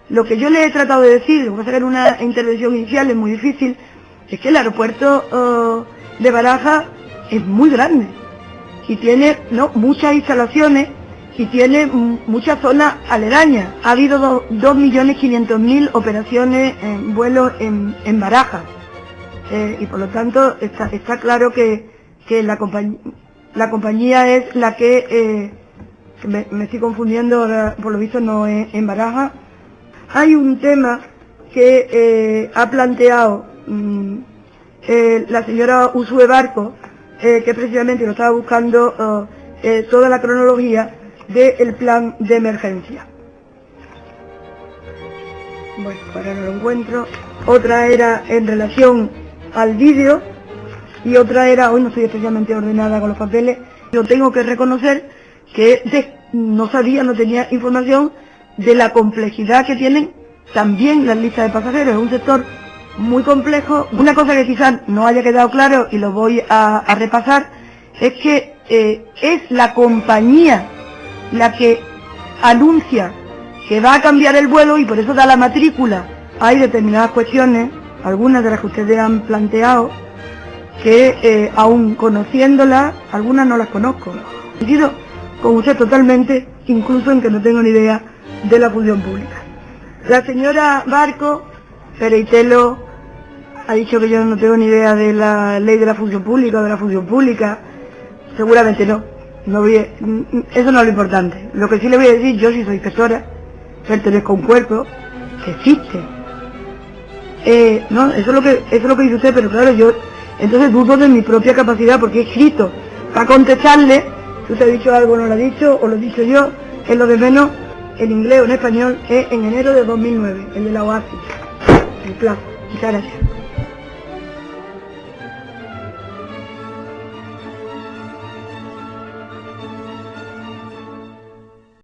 Lo que yo le he tratado de decir, lo que pasa es que en una intervención inicial es muy difícil, es que el aeropuerto de Barajas es muy grande y tiene muchas instalaciones y tiene muchas zonas aledañas. Ha habido 2.500.000 operaciones en vuelos en Barajas, y por lo tanto está claro que la compañía es la que me estoy confundiendo ahora, por lo visto no es en Barajas. Hay un tema que ha planteado la señora Uxue Barco, que precisamente lo estaba buscando toda la cronología del plan de emergencia. Bueno, ahora no lo encuentro. Otra era en relación al vídeo y otra era, hoy no estoy especialmente ordenada con los papeles, yo tengo que reconocer que no tenía información de la complejidad que tienen también las listas de pasajeros. Es un sector muy complejo. Una cosa que quizás no haya quedado claro y lo voy a repasar es que es la compañía la que anuncia que va a cambiar el vuelo y por eso da la matrícula. Hay determinadas cuestiones, algunas de las que ustedes han planteado, que aún conociéndolas, algunas no las conozco. Coincido con usted totalmente, incluso en que no tengo ni idea de la función pública. La señora Barco, Pereitelo, ha dicho que yo no tengo ni idea de la ley de la función pública o de la función pública. Seguramente no. Eso no es lo importante. Lo que sí le voy a decir, yo sí soy inspectora, pertenezco a un cuerpo que existe. No, eso es lo que dice usted, pero claro, yo entonces dudo de mi propia capacidad porque he escrito para contestarle. Si usted ha dicho algo no lo ha dicho, o lo he dicho yo, es lo de menos. El inglés o en español es en enero de 2009, el de la OASI, el plazo. Muchas gracias.